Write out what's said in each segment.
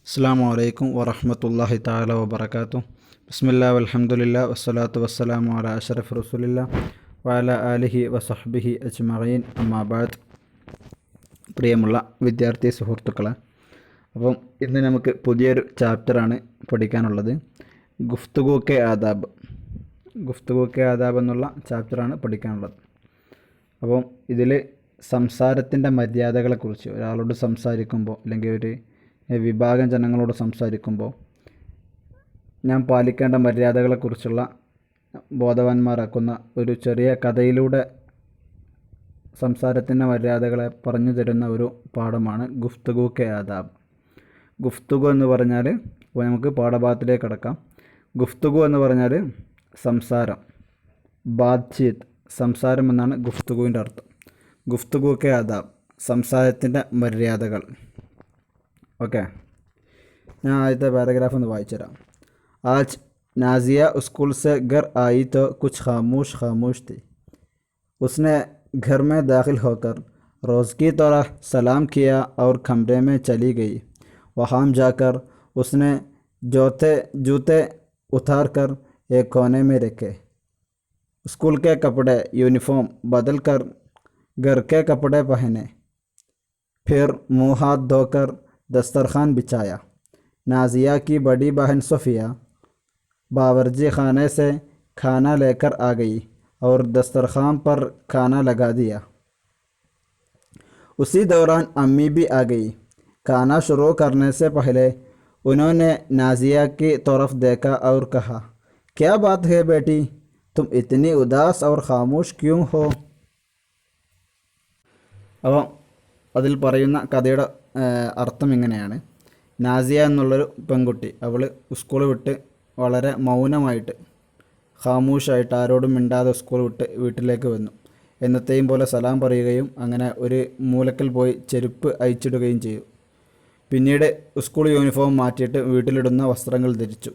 അസ്സാം വലൈക്കും വറഹമത്തല്ലാഹി തആല വബറകാതുഹു. ബിസ്മില്ലാ വൽഹംദുലില്ലാ വസ്സലാത്തു വസ്സലാമു അലാ അഷ്റഫി റസൂലില്ലാ വഅലാ ആലിഹി വസഹ്ബിഹി അജ്മഈൻ. അമ്മാ ബഅദ്. പ്രിയമുള്ള വിദ്യാർത്ഥി സുഹൃത്തുക്കളെ, അപ്പം ഇന്ന് നമുക്ക് പുതിയൊരു ചാപ്റ്ററാണ് പഠിക്കാനുള്ളത്. ഗുഫ്തുഗു കെ ആദാബ്. ഗുഫ്തുഗു കെ ആദാബ് എന്നുള്ള ചാപ്റ്ററാണ് പഠിക്കാനുള്ളത്. അപ്പം ഇതിൽ സംസാരത്തിൻ്റെ മര്യാദകളെക്കുറിച്ച്, ഒരാളോട് സംസാരിക്കുമ്പോൾ അല്ലെങ്കിൽ ഒരു വിഭാഗം ജനങ്ങളോട് സംസാരിക്കുമ്പോൾ ഞാൻ പാലിക്കേണ്ട മര്യാദകളെക്കുറിച്ചുള്ള ബോധവാന്മാരാക്കുന്ന ഒരു ചെറിയ കഥയിലൂടെ സംസാരത്തിൻ്റെ മര്യാദകളെ പറഞ്ഞു തരുന്ന ഒരു പാഠമാണ് ഗുഫ്തുഗു കെ ആദാബ്. ഗുഫ്തുഗു എന്ന് പറഞ്ഞാൽ, നമുക്ക് പാഠഭാഗത്തിലേക്ക് കടക്കാം. ഗുഫ്തുഗു എന്ന് പറഞ്ഞാൽ സംസാരം, ബാത്ചീത്ത്, സംസാരം എന്നാണ് ഗുഫ്തുഗുവിൻ്റെ അർത്ഥം. ഗുഫ്തുഗു കെ ആദാബ്, സംസാരത്തിൻ്റെ മര്യാദകൾ. ओके, ഞാൻ ആദ്യത്തെ പാരഗ്രാഫ് ഒന്ന് വായിച്ചുതരാം. आज नाजिया स्कूल से घर आई तो कुछ खामोश खामोश थी. उसने घर में दाखिल होकर रोज़ की तरह सलाम किया और कमरे में चली गई. वहाँ जाकर उसने जूते उतार कर एक कोने में रखे. स्कूल के कपड़े यूनिफॉर्म बदल कर घर के कपड़े पहने. फिर मुँह हाथ धोकर दस्तरखान बिछाया. नाजिया की बड़ी बहन सोफिया बावर्ची खाने से खाना लेकर आ गई और दस्तरखान पर खाना लगा दिया. उसी दौरान अम्मी भी आ गई. खाना शुरू करने से पहले उन्होंने नाजिया की तरफ देखा और कहा, क्या बात है बेटी, तुम इतनी उदास और खामोश क्यों हो? अब അതിൽ പറയുന്ന കഥയുടെ അർത്ഥം ഇങ്ങനെയാണ്. നാസിയ എന്നുള്ളൊരു പെൺകുട്ടി, അവൾ സ്കൂൾ വിട്ട് വളരെ മൗനമായിട്ട്, ഖാമൂഷായിട്ട്, ആരോടും മിണ്ടാതെ സ്കൂൾ വിട്ട് വീട്ടിലേക്ക് വന്നു. എന്നത്തെയും പോലെ സലാം പറയുകയും അങ്ങനെ ഒരു മൂലക്കൽ പോയി ചെരുപ്പ് അയച്ചിടുകയും ചെയ്തു. പിന്നീട് സ്കൂൾ യൂണിഫോം മാറ്റിയിട്ട് വീട്ടിലിടുന്ന വസ്ത്രങ്ങൾ ധരിച്ചു.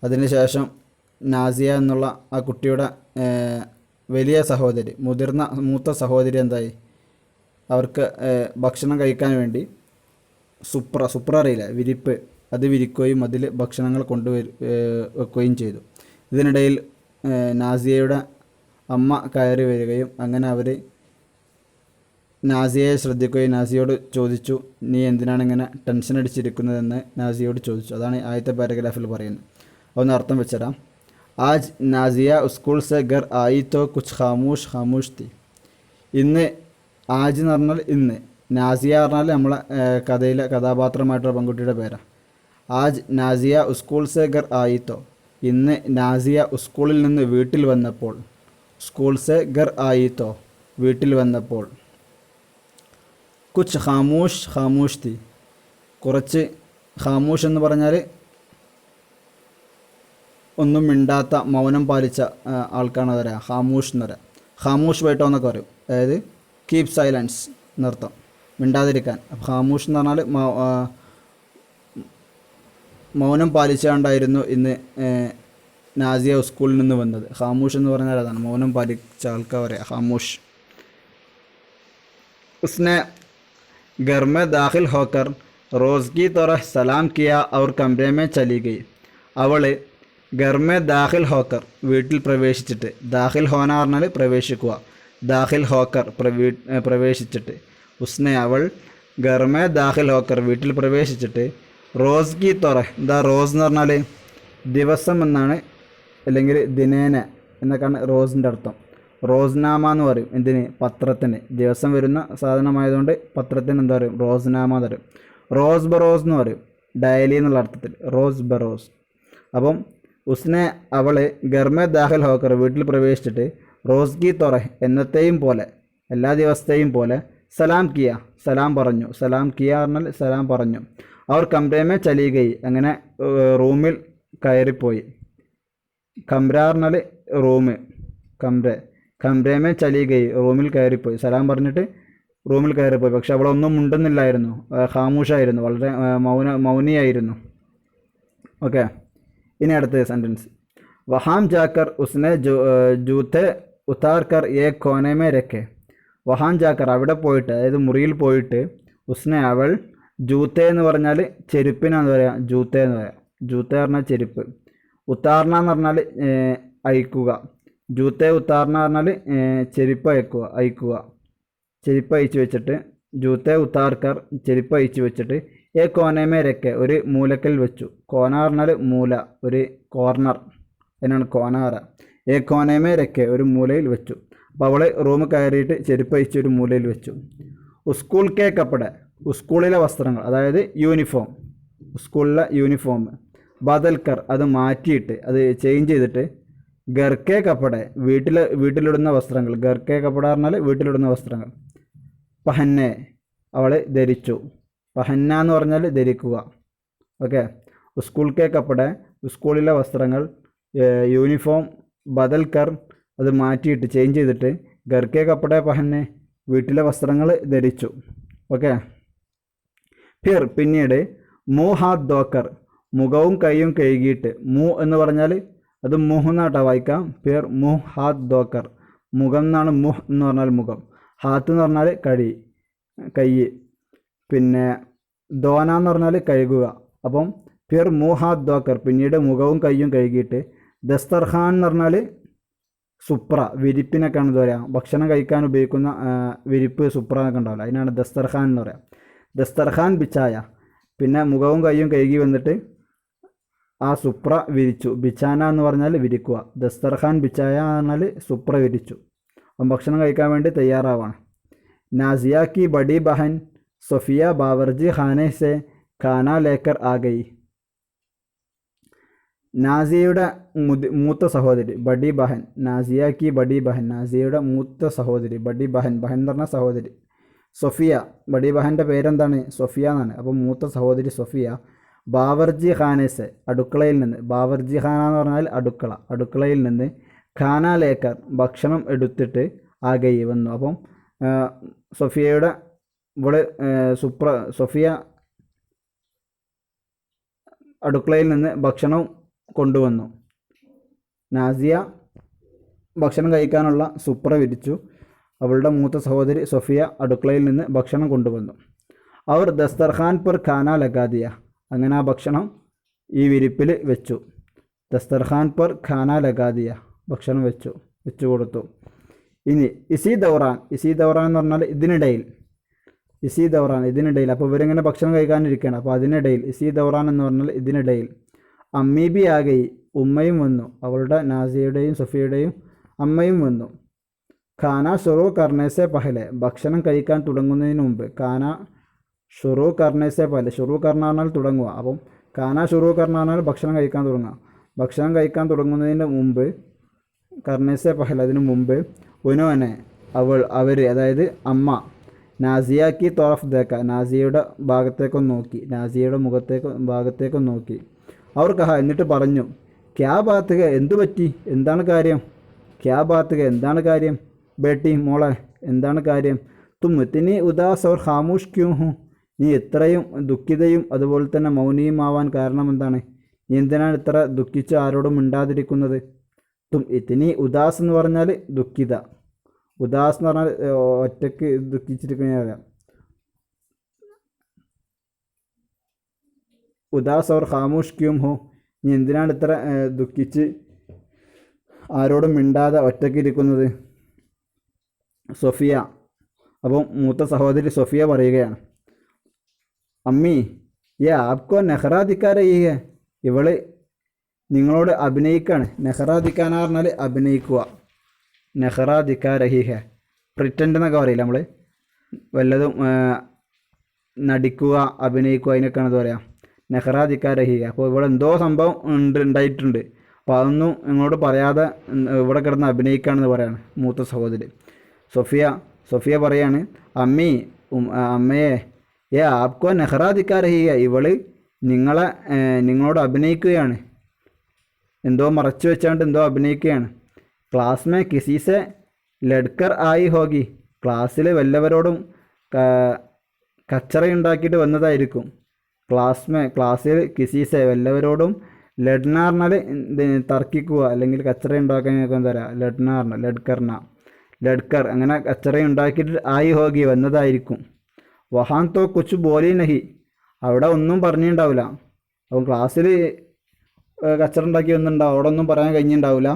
അതിനുശേഷം നാസിയ എന്നുള്ള ആ കുട്ടിയുടെ വലിയ സഹോദരി, മൂത്ത സഹോദരി എന്തായി, അവർക്ക് ഭക്ഷണം കഴിക്കാൻ വേണ്ടി സുപ്ര അറിയില്ല, വിരിപ്പ്, അത് വിരിക്കുകയും അതിൽ ഭക്ഷണങ്ങൾ വെക്കുകയും ചെയ്തു. ഇതിനിടയിൽ നാസിയയുടെ അമ്മ കയറി വരികയും അങ്ങനെ അവർ നാസിയയെ ശ്രദ്ധിക്കുകയും നാസിയോട് ചോദിച്ചു, നീ എന്തിനാണ് ഇങ്ങനെ ടെൻഷൻ അടിച്ചിരിക്കുന്നതെന്ന് നാസിയോട് ചോദിച്ചു. അതാണ് ആദ്യത്തെ പാരഗ്രാഫിൽ പറയുന്നത്. ഒന്ന് അർത്ഥം വെച്ചരാം. ആജ് നാസിയ സ്കൂൾ സെ ഘർ ആയി തോ കുച്ച് ഖാമൂഷ് ഖാമൂഷ് തി. ഇന്ന്, ആജ് എന്ന് പറഞ്ഞാൽ ഇന്ന്, നാസിയ പറഞ്ഞാൽ നമ്മളെ കഥാപാത്രമായിട്ടുള്ള പെൺകുട്ടിയുടെ പേരാണ്. ആജ് നാസിയ സ്കൂൾ സെ ഘർ ആയി തോ, ഇന്ന് നാസിയ സ്കൂളിൽ നിന്ന് വീട്ടിൽ വന്നപ്പോൾ. സ്കൂൾ സെ ഘർ ആയി തോ, വീട്ടിൽ വന്നപ്പോൾ. കുച്ച് ഖാമൂഷ് ഖാമൂഷ് തി, കുറച്ച്. ഖാമൂഷ് എന്ന് പറഞ്ഞാൽ ഒന്നും മിണ്ടാത്ത, മൗനം പാലിച്ച ആൾക്കാണ് പറയാം ഖാമൂഷ് എന്ന് പറയാം. ഖാമൂഷ് ബൈട്ടോ എന്നൊക്കെ പറയും, അതായത് കീപ് സൈലൻസ് എന്നർത്ഥം, മിണ്ടാതിരിക്കാൻ. ഖാമൂഷ് എന്ന് പറഞ്ഞാൽ മൗനം പാലിച്ചുകൊണ്ടായിരുന്നു ഇന്ന് നാസിയ സ്കൂളിൽ നിന്ന് വന്നത്. ഖാമൂഷ് എന്ന് പറഞ്ഞാൽ അതാണ്, മൗനം പാലിച്ച ആൾക്കാർ പറയാം ഖാമൂഷ്. ഉസ്നെ घर में दाखिल होकर रोज़ की तरह सलाम किया और कमरे में चली गई. അവൾ घर में दाखिल होकर, വീട്ടിൽ പ്രവേശിച്ചിട്ട്, ദാഖിൽ ഹോന പറഞ്ഞാൽ പ്രവേശിക്കുക, ദാഖിൽ ഹോക്കർ പ്രവേശിച്ചിട്ട്. ഉസ്നെ അവൾ घर में दाखिल होकर വീട്ടിൽ പ്രവേശിച്ചിട്ട് റോസ് കി തൊറ, എന്താ റോസ് എന്ന് പറഞ്ഞാൽ ദിവസം എന്നാണ്, അല്ലെങ്കിൽ ദിനേന എന്നൊക്കെയാണ് റോസിൻ്റെ അർത്ഥം. റോസ്നാമ എന്ന് പറയും എന്തിന്, പത്രത്തിന്. ദിവസം വരുന്ന സാധനമായതുകൊണ്ട് പത്രത്തിന് എന്താ പറയും, റോസ്നാമ എന്ന് പറയും. റോസ് ബറോസ് എന്ന് പറയും ഡയലി എന്നുള്ള അർത്ഥത്തിൽ, റോസ് ബറോസ്. അപ്പം ഉസ്നെ അവൾ ഗർമെ ദാഖിൽ ഹോക്കർ വീട്ടിൽ പ്രവേശിച്ചിട്ട് റോസ് കി തൊറ, എന്നത്തെയും പോലെ, എല്ലാ ദിവസത്തെയും പോലെ, സലാം കിയ, സലാം പറഞ്ഞു. സലാം കിയ പറഞ്ഞാൽ സലാം പറഞ്ഞു. അവർ കംറേമേ ചലി ഗയി, അങ്ങനെ റൂമിൽ കയറിപ്പോയി. കംറ പറഞ്ഞാൽ റൂം, കംറേമേ ചലി ഗയി, റൂമിൽ കയറിപ്പോയി. സലാം പറഞ്ഞിട്ട് റൂമിൽ കയറിപ്പോയി. പക്ഷെ അവളൊന്നും മുണ്ടുന്നില്ലായിരുന്നു, ഖാമൂഷായിരുന്നു, വളരെ മൗനിയായിരുന്നു. ഓക്കെ, ഇനി അടുത്ത സെൻറ്റൻസ്. വഹാം ജാക്കർ ഉസ്നെ ജൂത്തെ ഉത്താർ കർ ഏക് കോനെ മേ രഖെ. വഹാം ജാക്കർ, അവിടെ പോയിട്ട്, അതായത് മുറിയിൽ പോയിട്ട്, ഉസ്നെ അവൾ ജൂത്ത എന്ന് പറഞ്ഞാൽ ചെരുപ്പിനാന്ന് പറയാം, ജൂത്ത എന്ന് പറയാം. ജൂത്ത പറഞ്ഞാൽ ചെരുപ്പ്. ഉത്താർണ എന്ന് പറഞ്ഞാൽ അയക്കുക. ജൂത്ത ഉത്താർണ പറഞ്ഞാൽ ചെരുപ്പ് അയക്കുക. ചെരുപ്പ് അയച്ചു വെച്ചിട്ട് ജൂത്തെ ഉത്താർക്കർ, ചെരുപ്പ് അയച്ചു വെച്ചിട്ട് കോനമേ രക്കെ, ഒരു മൂലക്കൽ വെച്ചു. കോന പറഞ്ഞാൽ മൂല, ഒരു കോർണർ, അതിനാണ് കോനാറ. കോനമേ രക്കെ, ഒരു മൂലയിൽ വെച്ചു. അപ്പോൾ അവൾ റൂം കയറിയിട്ട് ചെരുപ്പ് അയച്ച് ഒരു മൂലയിൽ വെച്ചു. സ്കൂൾ കെ കപ്പടെ, സ്കൂളിലെ വസ്ത്രങ്ങൾ, അതായത് യൂണിഫോം, സ്കൂളിലെ യൂണിഫോം. ബദൽക്കർ, അത് മാറ്റിയിട്ട്, അത് ചേഞ്ച് ചെയ്തിട്ട്. ഗർക്കെ കപ്പടെ, വീട്ടിലിടുന്ന വസ്ത്രങ്ങൾ. ഗർക്കെ കപ്പട പറഞ്ഞാൽ വീട്ടിലിടുന്ന വസ്ത്രങ്ങൾ. പഹന്നെ, അവൾ ധരിച്ചു. പഹന്ന എന്ന് പറഞ്ഞാൽ ധരിക്കുക. ഓക്കെ. സ്കൂൾ കെ കപ്പടെ, സ്കൂളിലെ വസ്ത്രങ്ങൾ. യൂണിഫോം ബദൽക്കർ, അത് മാറ്റിയിട്ട് ചേഞ്ച് ചെയ്തിട്ട്. ഗർക്കെ കപ്പടെ പഹന്നെ, വീട്ടിലെ വസ്ത്രങ്ങൾ ധരിച്ചു. ഓക്കെ. ഫിർ, പിന്നീട്. ഹാത്ത് ധോക്കർ, മുഖവും കൈയും കഴുകിയിട്ട്. എന്ന് പറഞ്ഞാൽ അത് മുഹ് എന്നാട്ടോ വായിക്കാം. ഫിർ ഹാത്ത് ധോക്കർ, മുഖം എന്നാണ്. മുഹ് എന്ന് പറഞ്ഞാൽ മുഖം. ഹാത്ത് എന്ന് പറഞ്ഞാൽ കൈ. പിന്നെ ധോന എന്ന് പറഞ്ഞാൽ കഴുകുക. അപ്പം ഫിർ ഹാത്ത് ധോക്കർ, പിന്നീട് മുഖവും കൈയും കഴുകിയിട്ട്. ദസ്തർഖാൻ എന്ന് പറഞ്ഞാൽ സുപ്ര, വിരിപ്പിനൊക്കെയാണ് എന്താ പറയുക, ഭക്ഷണം കഴിക്കാൻ ഉപയോഗിക്കുന്ന വിരിപ്പ്, സുപ്ര എന്നൊക്കെ ഉണ്ടാവില്ല, അതിനാണ് ദസ്തർഖാൻ എന്ന് പറയാം. ദസ്തർഖാൻ ബിച്ചായ, പിന്നെ മുഖവും കൈയും കഴുകി വന്നിട്ട് ആ സുപ്ര വിരിച്ചു. ബിച്ചാന എന്ന് പറഞ്ഞാൽ വിരിക്കുക. ദസ്തർഖാൻ ബിച്ചായ എന്ന് പറഞ്ഞാൽ സുപ്ര വിരിച്ചു. അപ്പം ഭക്ഷണം കഴിക്കാൻ വേണ്ടി തയ്യാറാവാണ്. നാസിയ കി ബഡി ബഹൻ സൊഫിയ ബാവർജി ഖാനെ സെ ഖാന ലേക്കർ ആ ഗയി. നാസിയയുടെ മൂത്ത സഹോദരി, ബഡി ബഹൻ. നാസിയ കി ബഡി ബഹൻ, നാസിയയുടെ മൂത്ത സഹോദരി. ബഡി ബഹൻ, ബഹൻ എന്ന് പറഞ്ഞാൽ സഹോദരി. സൊഫിയ, ബഡി ബഹൻ്റെ പേരെന്താണ്? സൊഫിയ എന്നാണ്. അപ്പം മൂത്ത സഹോദരി സൊഫിയ ബാവർജി ഖാനേസ്, അടുക്കളയിൽ നിന്ന്. ബാവർജി ഖാന എന്ന് പറഞ്ഞാൽ അടുക്കള, അടുക്കളയിൽ നിന്ന്. ഖാന ലേക്കർ, ഭക്ഷണം എടുത്തിട്ട്. ആകെ വന്നു. അപ്പം സൊഫിയയുടെ ഇവിടെ സൊഫിയ അടുക്കളയിൽ നിന്ന് ഭക്ഷണം കൊണ്ടുവന്നു. നാസിയ ഭക്ഷണം കഴിക്കാനുള്ള സുപ്ര വിരിച്ചു. അവളുടെ മൂത്ത സഹോദരി സൊഫിയ അടുക്കളയിൽ നിന്ന് ഭക്ഷണം കൊണ്ടുവന്നു. അവർ ദസ്തർഖാൻ പർ ഖാന ലഗാദിയ, അങ്ങനെ ആ ഭക്ഷണം ഈ വിരിപ്പിൽ വെച്ചു. ദസ്തർഖാൻ പർ ഖാന ലഗാദിയ, ഭക്ഷണം വെച്ചു കൊടുത്തു. ഇനി ഇസി ദൗറാൻ എന്ന് പറഞ്ഞാൽ ഇതിനിടയിൽ. ഇതിനിടയിൽ. അപ്പോൾ ഇവരിങ്ങനെ ഭക്ഷണം കഴിക്കാനിരിക്കുകയാണ്. അപ്പോൾ അതിനിടയിൽ ഇസി ദൗറാൻ എന്ന് പറഞ്ഞാൽ ഇതിനിടയിൽ. അമ്മി ബി ആകെ, ഉമ്മയും വന്നു. അവളുടെ നാസിയയുടെയും സൊഫിയയുടെയും അമ്മയും വന്നു. ഖാന ഷുറു കർണേസെ പഹലെ, ഭക്ഷണം കഴിക്കാൻ തുടങ്ങുന്നതിന് മുമ്പ്. ഖാന ഷുറു കർണേസെ പഹലെ, ഷുറു കർണ പറഞ്ഞാൽ തുടങ്ങുക. അപ്പം ഖാന ഷുറു കർണ പറഞ്ഞാൽ ഭക്ഷണം കഴിക്കാൻ തുടങ്ങുക. ഭക്ഷണം കഴിക്കാൻ തുടങ്ങുന്നതിന് മുമ്പ്. കർണേസെ പഹലെ, അതിന് മുമ്പ്. ഉനോനെ, അവർ, അതായത് അമ്മ. നാസിയാക്കി തോറഫ് ദേക്ക, നാസിയയുടെ ഭാഗത്തേക്കൊന്ന് നോക്കി. നാസിയയുടെ ഭാഗത്തേക്കൊന്ന് നോക്കി. അവർ കഹ, എന്നിട്ട് പറഞ്ഞു. ക്യാ ബാത്തുക, എന്തു പറ്റി, എന്താണ് കാര്യം? ക്യാ ബാത്തുക, എന്താണ് കാര്യം? ബേട്ടി, മോളെ, എന്താണ് കാര്യം? തും ഇത്തിനി ഉദാസ് ഓർ ഖാമൂഷ് ക്യൂ ഹോ, നീ ഇത്രയും ദുഃഖിതയും അതുപോലെ തന്നെ മൗനിയുമാവാൻ കാരണം എന്താണ്? നീ എന്തിനാണ് ഇത്ര ദുഃഖിച്ച് ആരോടും മിണ്ടാതിരിക്കുന്നത്? തും ഇത്തിനി ഉദാസ് എന്ന് പറഞ്ഞാൽ ദുഃഖിത. ഉദാസ് എന്ന് പറഞ്ഞാൽ ഒറ്റയ്ക്ക് ദുഃഖിച്ചിരിക്കുന്ന. ഉദാസ് ഓർ ഖാമൂഷ് ക്യൂം ഹോ, നീ എന്തിനാണ് ഇത്ര ദുഃഖിച്ച് ആരോടും മിണ്ടാതെ ഒറ്റയ്ക്ക് ഇരിക്കുന്നത്? സൊഫിയ, അപ്പം മൂത്ത സഹോദരി സൊഫിയ പറയുകയാണ്. അമ്മി, ആപ്കോ നെഹ്റ ദിക്കാരയ്യേ, ഇവള് നിങ്ങളോട് അഭിനയിക്കാണ്. നെഹ്റ ദിക്കാന പറഞ്ഞാൽ അഭിനയിക്കുക. നെഹ്റ ദിക്കാരഹിഹെ, പ്രിറ്റൻഡ് എന്നൊക്കെ പറയില്ല നമ്മൾ, വല്ലതും നടിക്കുക, അഭിനയിക്കുക, അതിനൊക്കെയാണ് എന്താ പറയുക, നെഹ്റ ദിക്കാരഹിഹ. അപ്പോൾ ഇവിടെ എന്തോ സംഭവം ഉണ്ടായിട്ടുണ്ട്. അപ്പോൾ അതൊന്നും നിങ്ങളോട് പറയാതെ ഇവിടെ കിടന്ന് അഭിനയിക്കുകയാണെന്ന് പറയാണ് മൂത്ത സഹോദരി സൊഫിയ പറയാണ്. അമ്മയെ ആപ്കോ നെഹ്റ ദിക്കാരഹിഹ, ഇവള് നിങ്ങളോട് അഭിനയിക്കുകയാണ്. എന്തോ മറച്ചു വെച്ചാണ്ട് എന്തോ അഭിനയിക്കുകയാണ്. ക്ലാസ് മേ കിസീസെ ലഡ്കർ ആയി ഹോഗി, ക്ലാസ്സിൽ വല്ലവരോടും കച്ചറയുണ്ടാക്കിയിട്ട് വന്നതായിരിക്കും. ക്ലാസ്സിൽ കിസീസെ വല്ലവരോടും, ലഡ്ന പറഞ്ഞാൽ തർക്കിക്കുക അല്ലെങ്കിൽ കച്ചറ ഉണ്ടാക്കാനൊക്കെ എന്താ പറയുക, ലഡ്കർ അങ്ങനെ കച്ചറയുണ്ടാക്കിയിട്ട് ആയി ഹോഗി വന്നതായിരിക്കും. വഹാൻ തോ കുച്ച് ബോലി നഹി, അവിടെ ഒന്നും പറഞ്ഞിട്ടുണ്ടാവില്ല. അപ്പം ക്ലാസ്സിൽ കച്ചറുണ്ടാക്കി ഒന്നുണ്ടാവും, അവിടെ ഒന്നും പറയാൻ കഴിഞ്ഞിട്ടുണ്ടാവില്ല.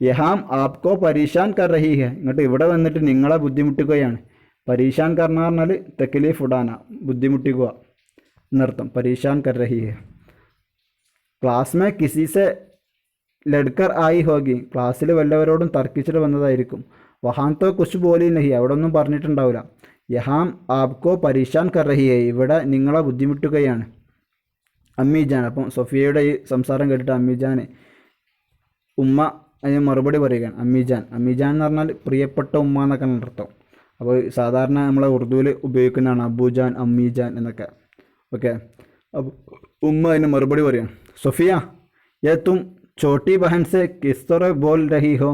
യഹാം ആപ്കോ പരീക്ഷാൻ കർ റഹി ഹെ, ഇങ്ങോട്ട് ഇവിടെ വന്നിട്ട് നിങ്ങളെ ബുദ്ധിമുട്ടിക്കുകയാണ്. പരീക്ഷാൻ കർണ പറഞ്ഞാൽ തക്ലീഫ് ഉടാന, ബുദ്ധിമുട്ടിക്കുക എന്നർത്ഥം. പരീക്ഷാൻ കർ റഹി ഹെ. ക്ലാസ് മേ കിസി സെ ലഡ്കർ ആയി ഹോഗി, ക്ലാസ്സിൽ വല്ലവരോടും തർക്കിച്ചിട്ട് വന്നതായിരിക്കും. വഹാൻ തോ കുച്ച് ബോലി നഹി, അവിടെ ഒന്നും പറഞ്ഞിട്ടുണ്ടാവില്ല. യഹാം ആപ്കോ പരീക്ഷാൻ കർ റഹി ഹെ, ഇവിടെ നിങ്ങളെ ബുദ്ധിമുട്ടുകയാണ്. അമ്മീജാൻ, അപ്പം സൊഫിയയുടെ ഈ സംസാരം കേട്ടിട്ട് അമ്മീജാൻ ഉമ്മ അതിന് മറുപടി പറയുകയാണ്. അമ്മീജാൻ, അമ്മീജാൻ എന്ന് പറഞ്ഞാൽ പ്രിയപ്പെട്ട ഉമ്മ എന്നൊക്കെ അർത്ഥം. അപ്പോൾ സാധാരണ നമ്മളെ ഉറുദുവിൽ ഉപയോഗിക്കുന്നതാണ് അബൂജാൻ, അമ്മീജാൻ എന്നൊക്കെ. ഓക്കെ, അപ്പോൾ ഉമ്മ അതിന് മറുപടി പറയുകയാണ്. സൊഫിയ, യേ തും ചോട്ടി ബഹൻ സെ കിസ് തറ ബോൽ രഹി ഹോ,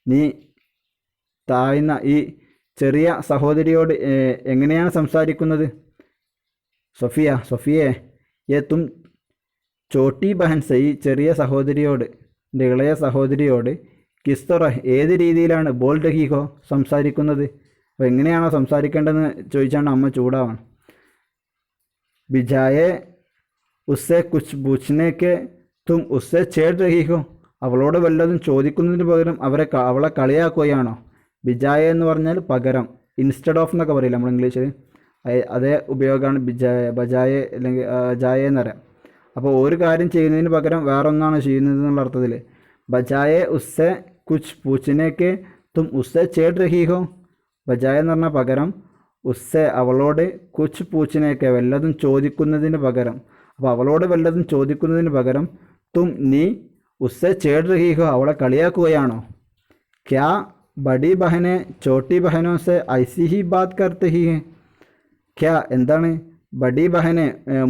നീ താഴ്ന്ന ഈ ചെറിയ സഹോദരിയോട് എങ്ങനെയാണ് സംസാരിക്കുന്നത്? സൊഫിയെ യേ തും ചോട്ടി ബഹൻ സെ, ഈ ചെറിയ സഹോദരിയോട്, ഇളയ സഹോദരിയോട് കിസ് തറ, ഏത് രീതിയിലാണ് ബോൾ രഹി ഹോ, സംസാരിക്കുന്നത്? അപ്പോൾ എങ്ങനെയാണോ സംസാരിക്കേണ്ടതെന്ന് ചോദിച്ചാണ് അമ്മ ചൂടാവാണ്. ബിജായെ ഉസ്സെ കുച്ച് പൂച്ഛ്നേക്ക് തും ഉസ്സെ ഛേഡ് രഹി ഹോ, അവളോട് വല്ലതും ചോദിക്കുന്നതിന് പകരം അവളെ കളിയാക്കുകയാണോ? ബിജായ എന്ന് പറഞ്ഞാൽ പകരം, ഇൻസ്റ്റഡ് ഓഫ് എന്നൊക്കെ പറയില്ല നമ്മൾ ഇംഗ്ലീഷിൽ, അതേ ഉപയോഗമാണ് ബജായ അല്ലെങ്കിൽ ജായ എന്ന് പറയാം. അപ്പോൾ ഒരു കാര്യം ചെയ്യുന്നതിന് പകരം വേറൊന്നാണ് ചെയ്യുന്നത് എന്നുള്ള അർത്ഥത്തിൽ. ബജായെ ഉസ്സെ കുച്ച് പൂച്ഛ്നേക്ക് തും ഉസ്സെ ഛേഡ് രഹി ഹോ, ബജായ എന്ന് പറഞ്ഞാൽ പകരം, ഉസ്സെ അവളോട്, കുച്ച് പൂച്ഛ്നേക്ക് വല്ലതും ചോദിക്കുന്നതിന് പകരം, അപ്പോൾ അവളോട് വല്ലതും ചോദിക്കുന്നതിന് പകരം, തും നീ ഉസ്സെ ഛേഡ് രഹി ഹോ, അവളെ കളിയാക്കുകയാണോ? ക്യാ ബഡി ബഹനെ ചോട്ടി ബഹനോ സെ ഐസി ഹി ബാത് കർത്തെ ഹി ഹെ, ക്യാ എന്താണ്, ബഡി ബഹനെ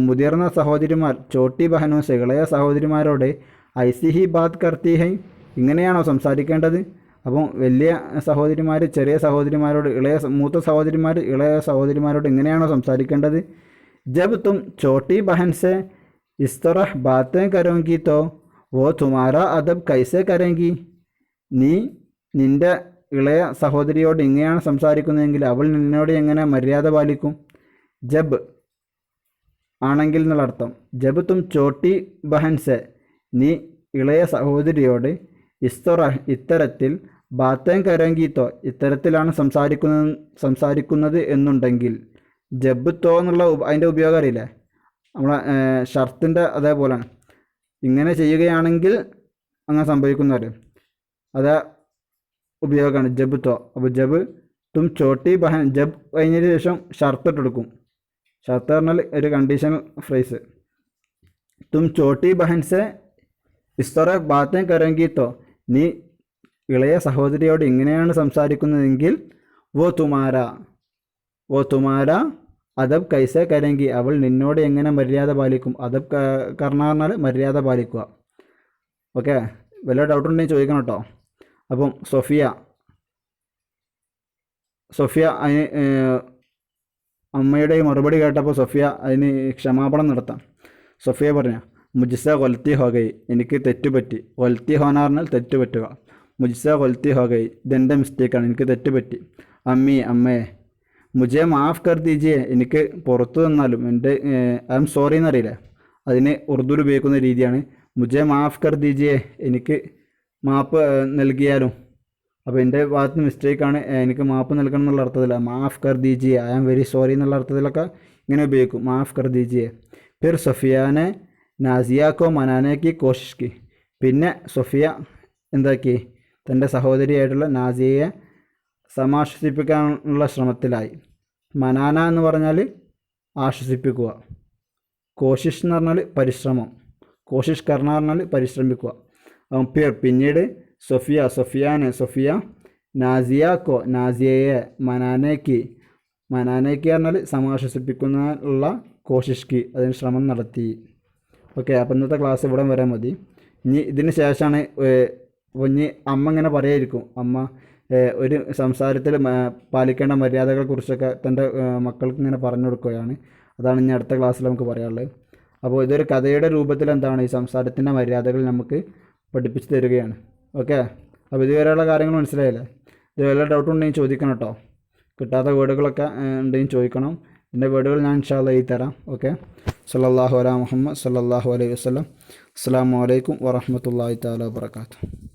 മുതിർന്ന സഹോദരിമാർ, ചോട്ടി ബഹനോ സെ ഇളയ സഹോദരിമാരോട്, ഐസി ഹി ബാത് കർത്തി ഹൈ, ഇങ്ങനെയാണോ സംസാരിക്കേണ്ടത്? അപ്പം വലിയ സഹോദരിമാർ ചെറിയ സഹോദരിമാരോട്, മൂത്ത സഹോദരിമാർ ഇളയ സഹോദരിമാരോട് ഇങ്ങനെയാണോ സംസാരിക്കേണ്ടത്? ജബ് തും ചോട്ടി ബഹൻ സെ ഇസ് തറഹ് ബാത്തേ കരോങ്കി തോ വോ തുമാരാ അദബ് കൈസേ കരേങ്കി, നീ നിൻ്റെ ഇളയ സഹോദരിയോട് ഇങ്ങനെയാണ് സംസാരിക്കുന്നതെങ്കിൽ അവൾ നിന്നോട് എങ്ങനെ മര്യാദ പാലിക്കും? ജബ് ആണെങ്കിൽ എന്നുള്ള അർത്ഥം. ജബ് തും ചോട്ടി ബഹൻ സെ, നീ ഇളയ സഹോദരിയോട്, ഇസ്തൊറഹ് ഇത്തരത്തിൽ, ബാത്തേം കരങ്കീത്തോ ഇത്തരത്തിലാണ് സംസാരിക്കുന്നത് എന്നുണ്ടെങ്കിൽ, ജബ് തോ എന്നുള്ള അതിൻ്റെ ഉപയോഗം അറിയില്ലേ, നമ്മളെ ഷർത്തിൻ്റെ അതേപോലെയാണ്. ഇങ്ങനെ ചെയ്യുകയാണെങ്കിൽ അങ്ങനെ സംഭവിക്കുന്നവർ, അത് ഉപയോഗമാണ് ജബ് തോ. അപ്പോൾ ജബ് തും ചോട്ടി ബഹൻ, ജബ് കഴിഞ്ഞതിന് ശേഷം ഷർത്ത് ഇട്ടെടുക്കും. ഷർത്ത് പറഞ്ഞാൽ ഒരു കണ്ടീഷണൽ ഫ്രേസ്. തും ചോട്ടി ബഹൻ സെ ഇസ് തറഹ് ബാത്തേം കരങ്കീത്തോ, നീ ഇളയ സഹോദരിയോട് ഇങ്ങനെയാണ് സംസാരിക്കുന്നതെങ്കിൽ, വോ തുമാര അദബ് കൈസേ കരങ്കി, അവൾ നിന്നോട് എങ്ങനെ മര്യാദ പാലിക്കും? അദബ് കർണ പറഞ്ഞാൽ മര്യാദ പാലിക്കുക. ഓക്കെ, വല്ല ഡൗട്ട് ഉണ്ടെങ്കിൽ ചോദിക്കണം കേട്ടോ. അപ്പം സൊഫിയ അതിന് അമ്മയുടെ മറുപടി കേട്ടപ്പോൾ സൊഫിയ അതിന് ക്ഷമാപണം നടത്താം. സൊഫിയ പറഞ്ഞു, മുജ്സെ ഗൽത്തി ഹോ ഗയി, എനിക്ക് തെറ്റുപറ്റി. ഗൽത്തി ഹോന പറഞ്ഞാൽ തെറ്റുപറ്റുക. മുജ്സെ ഗൽത്തി ഹോ ഗയി, ഇതെൻ്റെ മിസ്റ്റേക്കാണ്, എനിക്ക് തെറ്റുപറ്റി. അമ്മേ മുജെ മാഫ് കർ ദീജിയെ, എനിക്ക് പുറത്തു തന്നാലും, എൻ്റെ ഐ എം സോറി എന്നറിയില്ല, അതിന് ഉറുദുവിൽ ഉപയോഗിക്കുന്ന രീതിയാണ് മുജെ മാഫ് കർ ദീജിയെ, എനിക്ക് മാപ്പ് നൽകിയാലും. അപ്പോൾ എൻ്റെ ഭാഗത്ത് മിസ്റ്റേക്കാണ്, എനിക്ക് മാപ്പ് നൽകണം എന്നുള്ള അർത്ഥത്തില്ല. മാഫ് കർ ദീജിയെ, ഐ ആം വെരി സോറി എന്നുള്ള അർത്ഥത്തിലൊക്കെ ഇങ്ങനെ ഉപയോഗിക്കും, മാഫ് കർ ദീജിയെ. ഫിർ സൊഫിയാനെ നാസിയാക്കോ മനാനേക്ക് കോഷിഷ്കി, പിന്നെ സൊഫിയ എന്താക്കി, തൻ്റെ സഹോദരിയായിട്ടുള്ള നാസിയയെ സമാശ്വസിപ്പിക്കാനുള്ള ശ്രമത്തിലായി. മനാന എന്ന് പറഞ്ഞാൽ ആശ്വസിപ്പിക്കുക, കോഷിഷ് എന്ന് പറഞ്ഞാൽ പരിശ്രമം, കോഷിഷ് കർണ പറഞ്ഞാൽ പരിശ്രമിക്കുക. പിന്നീട് സൊഫിയ നാസിയാക്കോ, നാസിയയെ മനാനേക്ക് പറഞ്ഞാൽ സമാശ്വസിപ്പിക്കുന്നതിനുള്ള കോഷിഷ്കി, അതിന് ശ്രമം നടത്തി. ഓക്കെ, അപ്പോൾ ഇന്നത്തെ ക്ലാസ് ഇവിടെ വരെ മതി. ഇനി ഇതിന് ശേഷമാണ് ഇനി അമ്മ ഇങ്ങനെ പറയായിരിക്കും, അമ്മ ഒരു സംസാരത്തിൽ പാലിക്കേണ്ട മര്യാദകളെക്കുറിച്ചൊക്കെ തൻ്റെ മക്കൾക്ക് ഇങ്ങനെ പറഞ്ഞു കൊടുക്കുകയാണ്. അതാണ് ഇനി അടുത്ത ക്ലാസ്സിൽ നമുക്ക് പറയാനുള്ളത്. അപ്പോൾ ഇതൊരു കഥയുടെ രൂപത്തിൽ എന്താണ് ഈ സംസാരത്തിൻ്റെ മര്യാദകൾ നമുക്ക് പഠിപ്പിച്ച് തരികയാണ്. ഓക്കെ, അപ്പോൾ ഇതുവരെയുള്ള കാര്യങ്ങൾ മനസ്സിലായില്ലേ? ഇത് വല്ല ഡൗട്ട് ഉണ്ടെങ്കിൽ ചോദിക്കണം കേട്ടോ. കിട്ടാത്ത വേർഡുകളൊക്കെ ഉണ്ടെങ്കിൽ ചോദിക്കണം. എൻ്റെ വീഡിയോകൾ ഞാൻ ഇൻഷാ അല്ലാഹ് എഴുതി തരാം. ഓക്കെ. സല്ലല്ലാഹു അലാ മുഹമ്മദ് സല്ലല്ലാഹു അലൈഹി വസല്ലം. അസ്സലാമു അലൈക്കും വറഹ്മത്തുള്ളാഹി തആല വബറകാതുഹു.